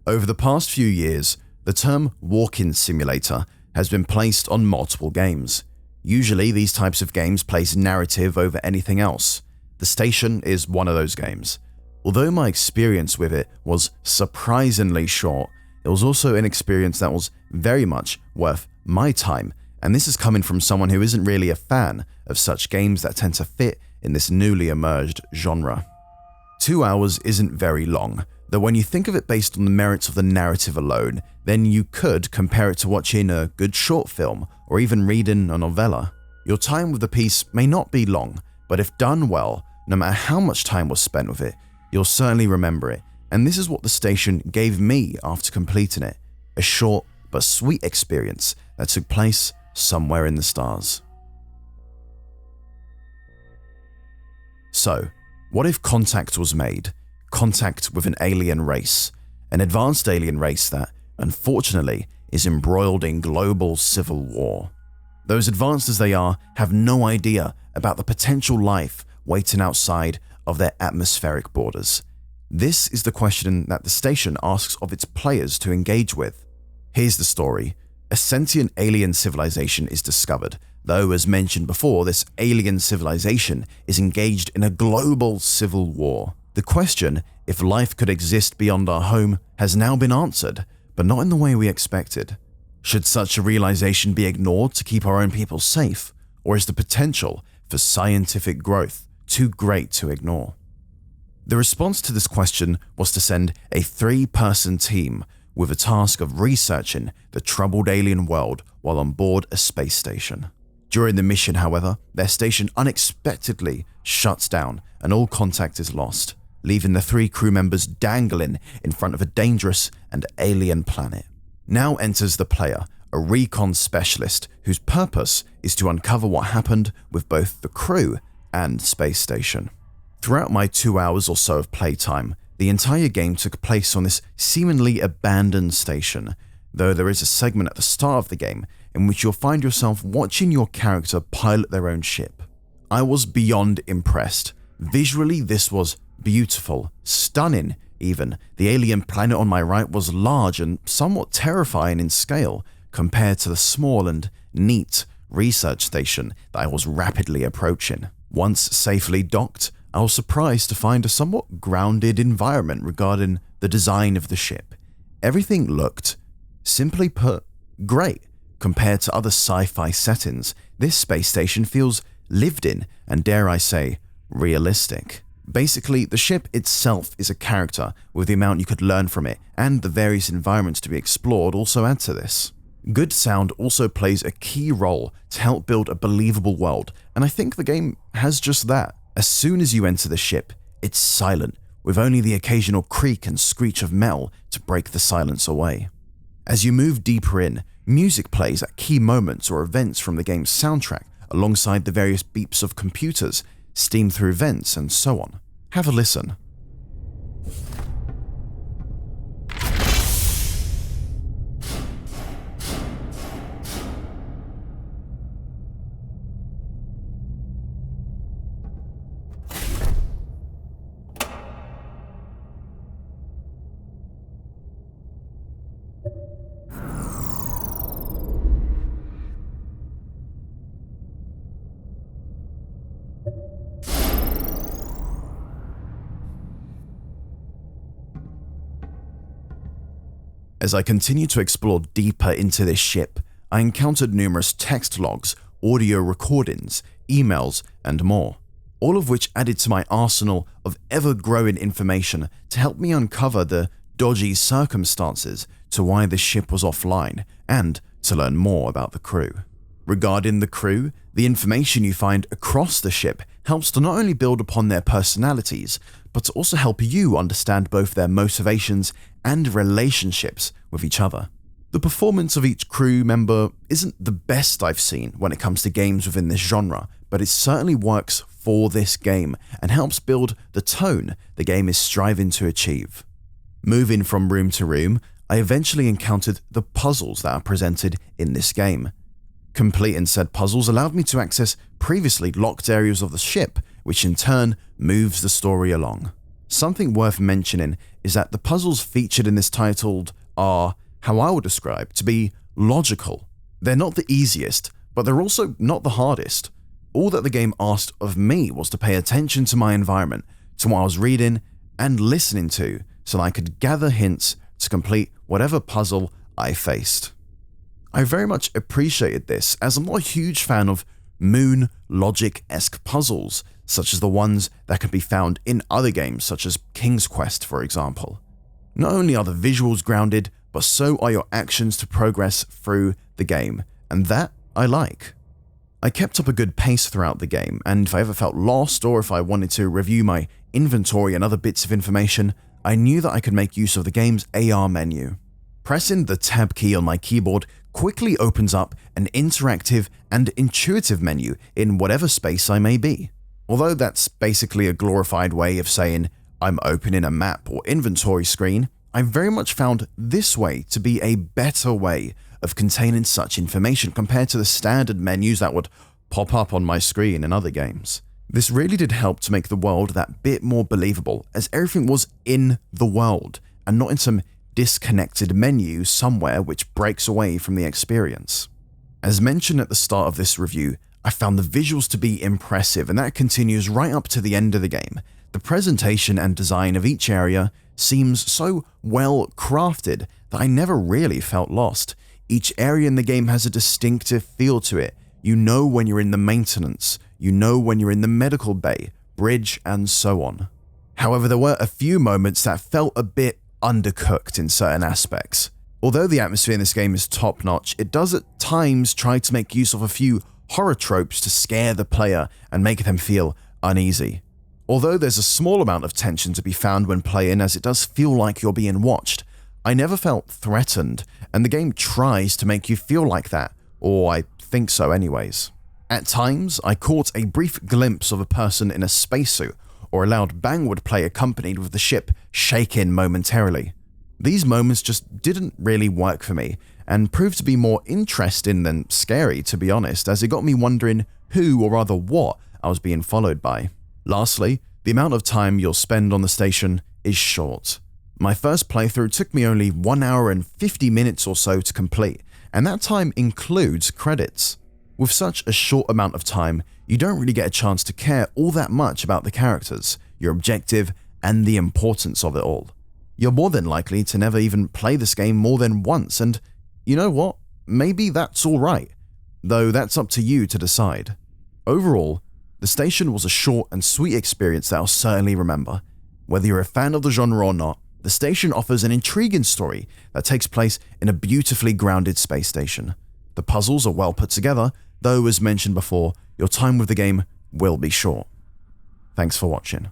Over the past few years, the term walk-in simulator has been placed on multiple games. Usually, these types of games place narrative over anything else. The Station is one of those games. Although my experience with it was surprisingly short, it was also an experience that was very much worth my time, and this is coming from someone who isn't really a fan of such games that tend to fit in this newly emerged genre. 2 hours isn't very long, though when you think of it based on the merits of the narrative alone, then you could compare it to watching a good short film or even reading a novella. Your time with the piece may not be long, but if done well, no matter how much time was spent with it, you'll certainly remember it, and this is what The Station gave me after completing it, a short but sweet experience that took place somewhere in the stars. So, what if contact was made? Contact with an alien race, an advanced alien race that, unfortunately, is embroiled in global civil war. Those advanced as they are have no idea about the potential life waiting outside of their atmospheric borders. This is the question that The Station asks of its players to engage with. Here's the story. A sentient alien civilization is discovered, though as mentioned before, this alien civilization is engaged in a global civil war. The question, if life could exist beyond our home, has now been answered, but not in the way we expected. Should such a realization be ignored to keep our own people safe, or is the potential for scientific growth too great to ignore? The response to this question was to send a 3-person team with a task of researching the troubled alien world while on board a space station. During the mission, however, their station unexpectedly shuts down and all contact is lost, leaving the 3 crew members dangling in front of a dangerous and alien planet. Now enters the player, a recon specialist whose purpose is to uncover what happened with both the crew and space station. Throughout my 2 hours or so of playtime, the entire game took place on this seemingly abandoned station, though there is a segment at the start of the game in which you'll find yourself watching your character pilot their own ship. I was beyond impressed. Visually, this was beautiful, stunning even. The alien planet on my right was large and somewhat terrifying in scale compared to the small and neat research station that I was rapidly approaching. Once safely docked, I was surprised to find a somewhat grounded environment regarding the design of the ship. Everything looked, simply put, great. Compared to other sci-fi settings, this space station feels lived in and, dare I say, realistic. Basically, the ship itself is a character, with the amount you could learn from it and the various environments to be explored also add to this. Good sound also plays a key role to help build a believable world, and I think the game has just that. As soon as you enter the ship, it's silent, with only the occasional creak and screech of metal to break the silence away. As you move deeper in, music plays at key moments or events from the game's soundtrack, alongside the various beeps of computers, steam through vents, and so on. Have a listen. As I continued to explore deeper into this ship, I encountered numerous text logs, audio recordings, emails, and more, all of which added to my arsenal of ever-growing information to help me uncover the dodgy circumstances to why the ship was offline and to learn more about the crew. Regarding the crew, the information you find across the ship helps to not only build upon their personalities, but to also help you understand both their motivations and relationships with each other. The performance of each crew member isn't the best I've seen when it comes to games within this genre, but it certainly works for this game and helps build the tone the game is striving to achieve. Moving from room to room, I eventually encountered the puzzles that are presented in this game. Completing said puzzles allowed me to access previously locked areas of the ship, which in turn moves the story along. Something worth mentioning is that the puzzles featured in this title are, how I would describe, to be logical. They're not the easiest, but they're also not the hardest. All that the game asked of me was to pay attention to my environment, to what I was reading and listening to, so that I could gather hints to complete whatever puzzle I faced. I very much appreciated this, as I'm not a huge fan of moon logic-esque puzzles, such as the ones that can be found in other games such as King's Quest, for example. Not only are the visuals grounded, but so are your actions to progress through the game, and that I like. I kept up a good pace throughout the game, and if I ever felt lost or if I wanted to review my inventory and other bits of information, I knew that I could make use of the game's AR menu. Pressing the tab key on my keyboard quickly opens up an interactive and intuitive menu in whatever space I may be. Although that's basically a glorified way of saying I'm opening a map or inventory screen, I very much found this way to be a better way of containing such information compared to the standard menus that would pop up on my screen in other games. This really did help to make the world that bit more believable, as everything was in the world and not in some disconnected menu somewhere which breaks away from the experience. As mentioned at the start of this review, I found the visuals to be impressive, and that continues right up to the end of the game. The presentation and design of each area seems so well crafted that I never really felt lost. Each area in the game has a distinctive feel to it. You know when you're in the maintenance, you know when you're in the medical bay, bridge, and so on. However, there were a few moments that felt a bit undercooked in certain aspects. Although the atmosphere in this game is top-notch, it does at times try to make use of a few horror tropes to scare the player and make them feel uneasy. Although there's a small amount of tension to be found when playing, as it does feel like you're being watched, I never felt threatened, and the game tries to make you feel like that, or I think so anyways. At times, I caught a brief glimpse of a person in a spacesuit, or a loud bang would play accompanied with the ship shaking momentarily. These moments just didn't really work for me, and proved to be more interesting than scary, to be honest, as it got me wondering who, or rather what, I was being followed by. Lastly, the amount of time you'll spend on the station is short. My first playthrough took me only 1 hour and 50 minutes or so to complete, and that time includes credits. With such a short amount of time, you don't really get a chance to care all that much about the characters, your objective, and the importance of it all. You're more than likely to never even play this game more than once, and you know what? Maybe that's alright, though that's up to you to decide. Overall, the station was a short and sweet experience that I'll certainly remember. Whether you're a fan of the genre or not, the station offers an intriguing story that takes place in a beautifully grounded space station. The puzzles are well put together, though as mentioned before, your time with the game will be short. Thanks for watching.